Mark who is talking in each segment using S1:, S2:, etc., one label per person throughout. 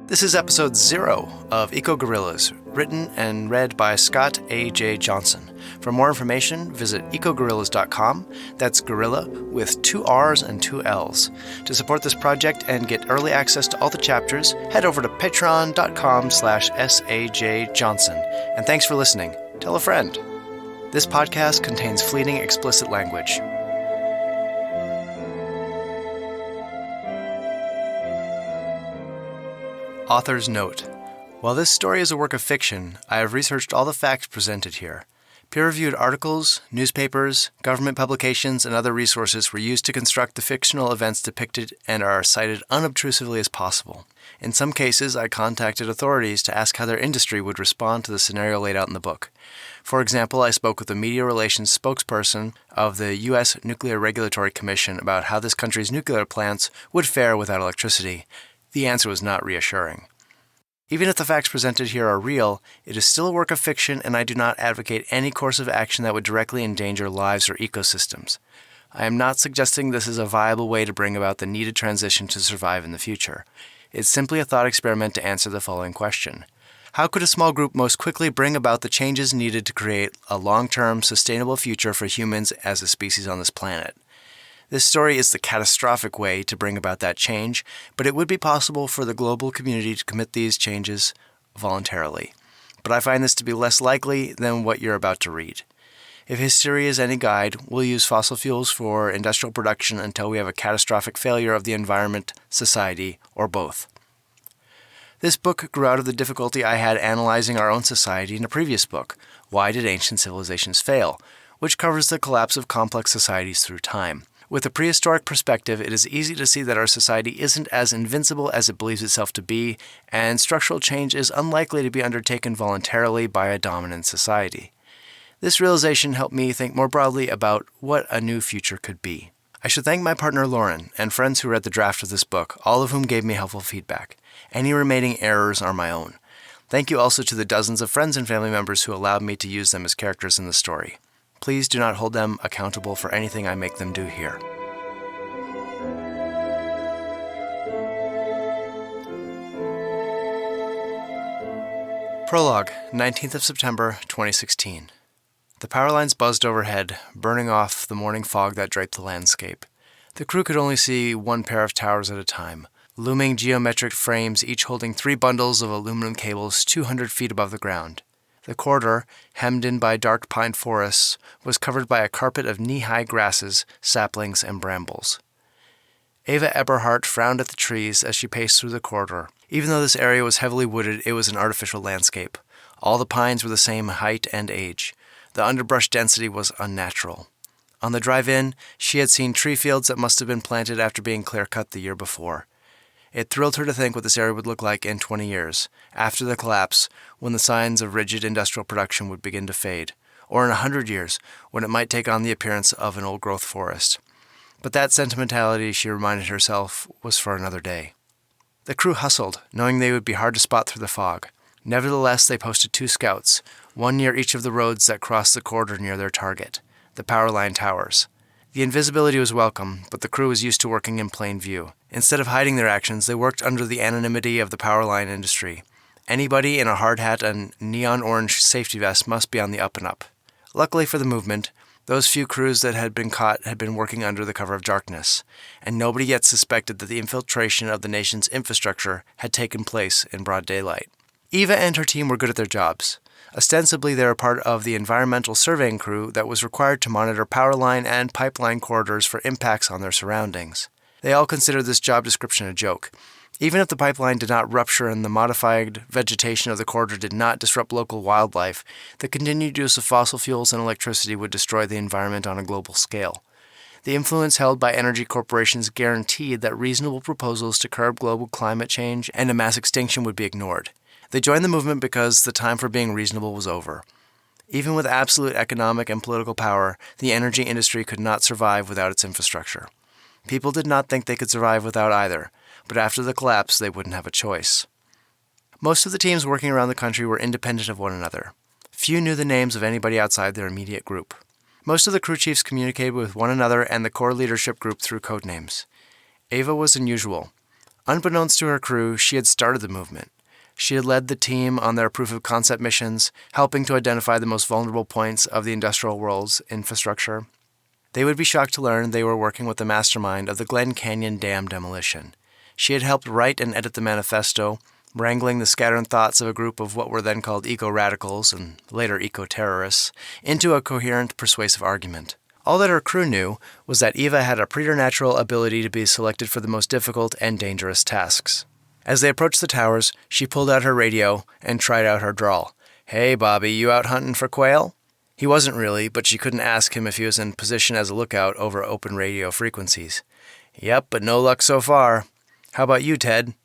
S1: This is episode 0 of Ecoguerrillas, written and read by Scott A.J. Johnson. For more information, visit ecoguerrillas.com. That's gorilla with 2 R's and 2 L's. To support this project and get early access to all the chapters, head over to patreon.com/sajjohnson. And thanks for listening. Tell a friend. This podcast contains fleeting explicit language. Author's note. While this story is a work of fiction, I have researched all the facts presented here. Peer-reviewed articles, newspapers, government publications, and other resources were used to construct the fictional events depicted and are cited unobtrusively as possible. In some cases, I contacted authorities to ask how their industry would respond to the scenario laid out in the book. For example, I spoke with a media relations spokesperson of the U.S. Nuclear Regulatory Commission about how this country's nuclear plants would fare without electricity. The answer was not reassuring. Even if the facts presented here are real, it is still a work of fiction, and I do not advocate any course of action that would directly endanger lives or ecosystems. I am not suggesting this is a viable way to bring about the needed transition to survive in the future. It's simply a thought experiment to answer the following question. How could a small group most quickly bring about the changes needed to create a long-term, sustainable future for humans as a species on this planet? This story is the catastrophic way to bring about that change, but it would be possible for the global community to commit these changes voluntarily. But I find this to be less likely than what you're about to read. If history is any guide, we'll use fossil fuels for industrial production until we have a catastrophic failure of the environment, society, or both. This book grew out of the difficulty I had analyzing our own society in a previous book, Why Did Ancient Civilizations Fail?, which covers the collapse of complex societies through time. With a prehistoric perspective, it is easy to see that our society isn't as invincible as it believes itself to be, and structural change is unlikely to be undertaken voluntarily by a dominant society. This realization helped me think more broadly about what a new future could be. I should thank my partner Lauren and friends who read the draft of this book, all of whom gave me helpful feedback. Any remaining errors are my own. Thank you also to the dozens of friends and family members who allowed me to use them as characters in the story. Please do not hold them accountable for anything I make them do here. Prologue, 19th of September, 2016. The power lines buzzed overhead, burning off the morning fog that draped the landscape. The crew could only see one pair of towers at a time, looming geometric frames each holding 3 bundles of aluminum cables 200 feet above the ground. The corridor, hemmed in by dark pine forests, was covered by a carpet of knee-high grasses, saplings, and brambles. Ava Eberhardt frowned at the trees as she paced through the corridor. Even though this area was heavily wooded, it was an artificial landscape. All the pines were the same height and age. The underbrush density was unnatural. On the drive in, she had seen tree fields that must have been planted after being clear-cut the year before. It thrilled her to think what this area would look like in 20 years, after the collapse, when the signs of rigid industrial production would begin to fade, or in 100 years, when it might take on the appearance of an old-growth forest. But that sentimentality, she reminded herself, was for another day. The crew hustled, knowing they would be hard to spot through the fog. Nevertheless, they posted 2 scouts, one near each of the roads that crossed the corridor near their target, the power line towers. The invisibility was welcome, but the crew was used to working in plain view. Instead of hiding their actions, they worked under the anonymity of the power line industry. Anybody in a hard hat and neon orange safety vest must be on the up and up. Luckily for the movement, those few crews that had been caught had been working under the cover of darkness, and nobody yet suspected that the infiltration of the nation's infrastructure had taken place in broad daylight. Eva and her team were good at their jobs. Ostensibly, they were part of the environmental surveying crew that was required to monitor power line and pipeline corridors for impacts on their surroundings. They all considered this job description a joke. Even if the pipeline did not rupture and the modified vegetation of the corridor did not disrupt local wildlife, the continued use of fossil fuels and electricity would destroy the environment on a global scale. The influence held by energy corporations guaranteed that reasonable proposals to curb global climate change and a mass extinction would be ignored. They joined the movement because the time for being reasonable was over. Even with absolute economic and political power, the energy industry could not survive without its infrastructure. People did not think they could survive without either, but after the collapse, they wouldn't have a choice. Most of the teams working around the country were independent of one another. Few knew the names of anybody outside their immediate group. Most of the crew chiefs communicated with one another and the core leadership group through code names. Ava was unusual. Unbeknownst to her crew, she had started the movement. She had led the team on their proof-of-concept missions, helping to identify the most vulnerable points of the industrial world's infrastructure. They would be shocked to learn they were working with the mastermind of the Glen Canyon Dam demolition. She had helped write and edit the manifesto, wrangling the scattered thoughts of a group of what were then called eco-radicals, and later eco-terrorists, into a coherent, persuasive argument. All that her crew knew was that Eva had a preternatural ability to be selected for the most difficult and dangerous tasks. As they approached the towers, she pulled out her radio and tried out her drawl. "Hey, Bobby, you out hunting for quail?" He wasn't really, but she couldn't ask him if he was in position as a lookout over open radio frequencies. "Yep, but no luck so far. How about you, Ted?"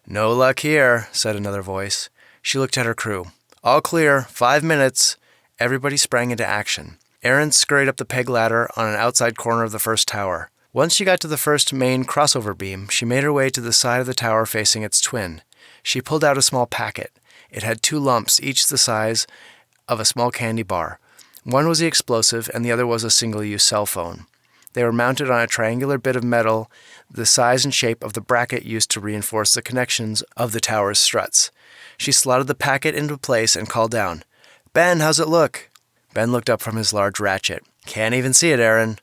S1: "No luck here," said another voice. She looked at her crew. "All clear. 5 minutes." Everybody sprang into action. Erin scurried up the peg ladder on an outside corner of the first tower. Once she got to the first main crossover beam, she made her way to the side of the tower facing its twin. She pulled out a small packet. It had 2 lumps, each the size of a small candy bar. One was the explosive, and the other was a single-use cell phone. They were mounted on a triangular bit of metal, the size and shape of the bracket used to reinforce the connections of the tower's struts. She slotted the packet into place and called down, "Ben, how's it look?" Ben looked up from his large ratchet. "Can't even see it, Erin."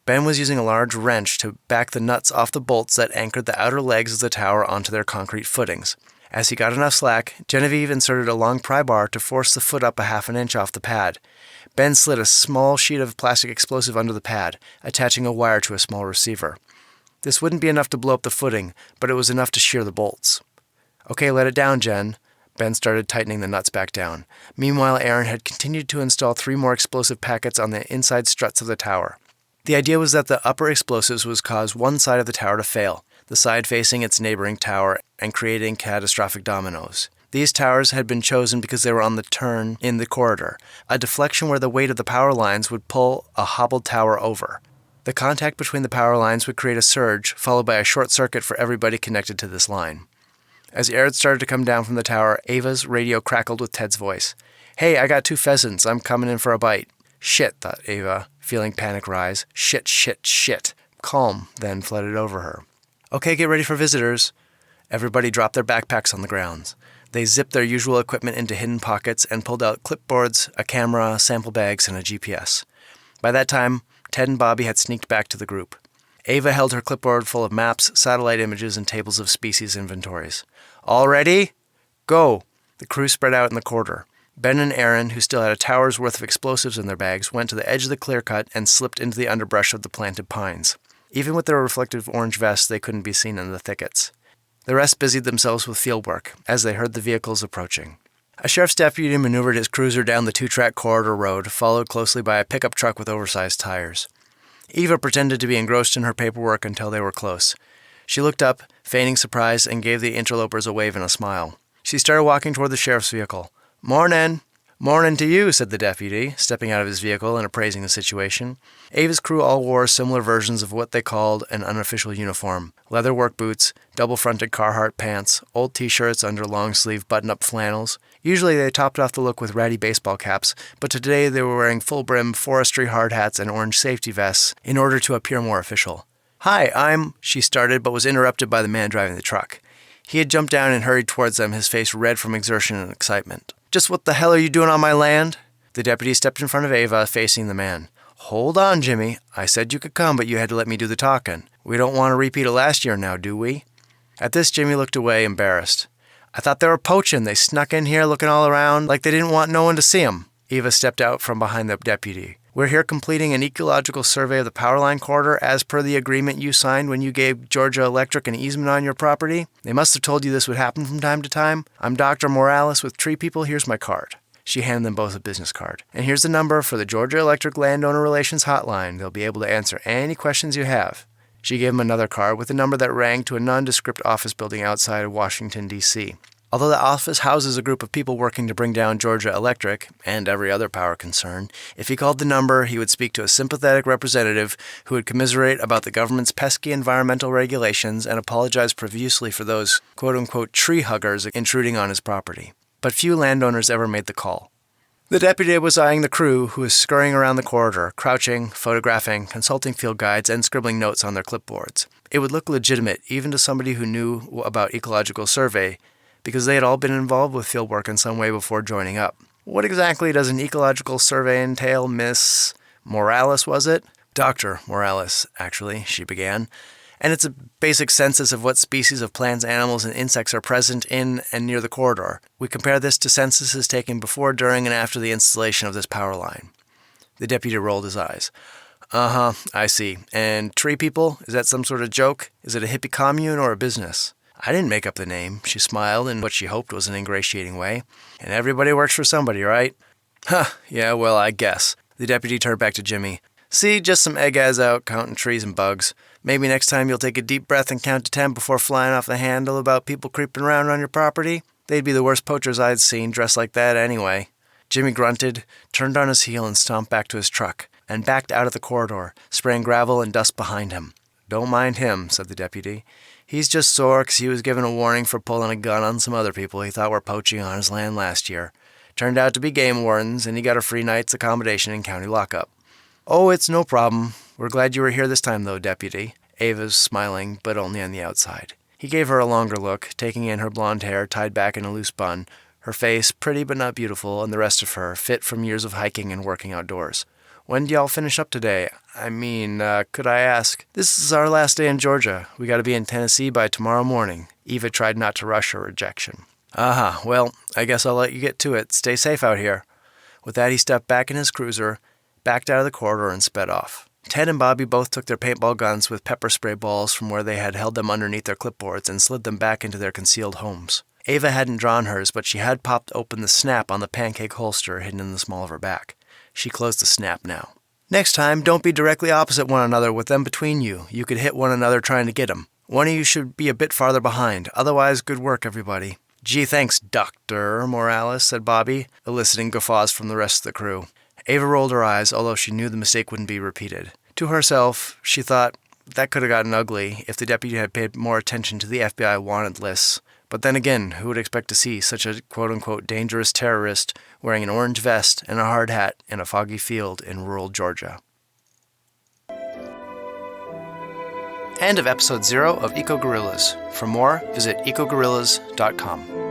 S1: Ben was using a large wrench to back the nuts off the bolts that anchored the outer legs of the tower onto their concrete footings. As he got enough slack, Genevieve inserted a long pry bar to force the foot up a half an inch off the pad. Ben slid a small sheet of plastic explosive under the pad, attaching a wire to a small receiver. This wouldn't be enough to blow up the footing, but it was enough to shear the bolts. "Okay, let it down, Jen." Ben started tightening the nuts back down. Meanwhile, Erin had continued to install 3 more explosive packets on the inside struts of the tower. The idea was that the upper explosives would cause one side of the tower to fail, the side facing its neighboring tower, and creating catastrophic dominoes. These towers had been chosen because they were on the turn in the corridor, a deflection where the weight of the power lines would pull a hobbled tower over. The contact between the power lines would create a surge, followed by a short circuit for everybody connected to this line. As air started to come down from the tower, Ava's radio crackled with Ted's voice. "Hey, I got 2 pheasants. I'm coming in for a bite." "Shit," thought Ava, feeling panic rise. "Shit, shit, shit." Calm then flooded over her. "Okay, get ready for visitors." Everybody dropped their backpacks on the grounds. They zipped their usual equipment into hidden pockets and pulled out clipboards, a camera, sample bags, and a GPS. By that time, Ted and Bobby had sneaked back to the group. Ava held her clipboard full of maps, satellite images, and tables of species inventories. "All ready? Go!" The crew spread out in the corridor. Ben and Erin, who still had a tower's worth of explosives in their bags, went to the edge of the clear-cut and slipped into the underbrush of the planted pines. Even with their reflective orange vests, they couldn't be seen in the thickets. The rest busied themselves with fieldwork as they heard the vehicles approaching. A sheriff's deputy maneuvered his cruiser down the 2-track corridor road, followed closely by a pickup truck with oversized tires. Eva pretended to be engrossed in her paperwork until they were close. She looked up, feigning surprise, and gave the interlopers a wave and a smile. She started walking toward the sheriff's vehicle. "Mornin'!" "Mornin' to you," said the deputy, stepping out of his vehicle and appraising the situation. Ava's crew all wore similar versions of what they called an unofficial uniform. Leather work boots, double-fronted Carhartt pants, old T-shirts under long-sleeve button-up flannels. Usually they topped off the look with ratty baseball caps, but today they were wearing full-brim forestry hard hats and orange safety vests in order to appear more official. "Hi, she started, but was interrupted by the man driving the truck. He had jumped down and hurried towards them, his face red from exertion and excitement. "Just what the hell are you doing on my land?" The deputy stepped in front of Ava, facing the man. "Hold on, Jimmy. I said you could come, but you had to let me do the talking. We don't want a repeat of last year now, do we?" At this, Jimmy looked away, embarrassed. "I thought they were poaching. They snuck in here looking all around like they didn't want no one to see 'em." Eva stepped out from behind the deputy. "We're here completing an ecological survey of the power line corridor as per the agreement you signed when you gave Georgia Electric an easement on your property. They must have told you this would happen from time to time. I'm Dr. Morales with Tree People. Here's my card." She handed them both a business card. "And here's the number for the Georgia Electric Landowner Relations Hotline. They'll be able to answer any questions you have." She gave him another card with a number that rang to a nondescript office building outside of Washington, D.C. Although the office houses a group of people working to bring down Georgia Electric, and every other power concern, if he called the number, he would speak to a sympathetic representative who would commiserate about the government's pesky environmental regulations and apologize profusely for those quote-unquote tree huggers intruding on his property. But few landowners ever made the call. The deputy was eyeing the crew, who was scurrying around the corridor, crouching, photographing, consulting field guides, and scribbling notes on their clipboards. It would look legitimate, even to somebody who knew about ecological survey, because they had all been involved with fieldwork in some way before joining up. What exactly does an ecological survey entail, Miss Morales, was it? Dr. Morales, actually, she began. And it's a basic census of what species of plants, animals, and insects are present in and near the corridor. We compare this to censuses taken before, during, and after the installation of this power line. The deputy rolled his eyes. Uh-huh, I see. And tree people? Is that some sort of joke? Is it a hippie commune or a business? I didn't make up the name. She smiled in what she hoped was an ingratiating way. And everybody works for somebody, right? Huh, yeah, well, I guess. The deputy turned back to Jimmy. See, just some egg-ass out, counting trees and bugs. Maybe next time you'll take a deep breath and count to 10 before flying off the handle about people creeping around on your property. They'd be the worst poachers I'd seen, dressed like that anyway. Jimmy grunted, turned on his heel and stomped back to his truck, and backed out of the corridor, spraying gravel and dust behind him. Don't mind him, said the deputy. He's just sore 'cause he was given a warning for pulling a gun on some other people he thought were poaching on his land last year. Turned out to be game wardens, and he got a free night's accommodation in county lockup. Oh, it's no problem. We're glad you were here this time, though, deputy. Ava's smiling, but only on the outside. He gave her a longer look, taking in her blonde hair tied back in a loose bun, her face pretty but not beautiful, and the rest of her fit from years of hiking and working outdoors. When do y'all finish up today? Could I ask? This is our last day in Georgia. We gotta be in Tennessee by tomorrow morning. Eva tried not to rush her rejection. Well, I guess I'll let you get to it. Stay safe out here. With that, he stepped back in his cruiser, backed out of the corridor, and sped off. Ted and Bobby both took their paintball guns with pepper spray balls from where they had held them underneath their clipboards and slid them back into their concealed homes. Ava hadn't drawn hers, but she had popped open the snap on the pancake holster hidden in the small of her back. She closed the snap now. Next time, don't be directly opposite one another with them between you. You could hit one another trying to get them. One of you should be a bit farther behind. Otherwise, good work, everybody. Gee, thanks, Dr. Morales, said Bobby, eliciting guffaws from the rest of the crew. Ava rolled her eyes, although she knew the mistake wouldn't be repeated. To herself, she thought that could have gotten ugly if the deputy had paid more attention to the FBI wanted lists. But then again, who would expect to see such a quote-unquote dangerous terrorist wearing an orange vest and a hard hat in a foggy field in rural Georgia? End of episode 0 of Ecoguerrillas. For more, visit ecoguerrillas.com.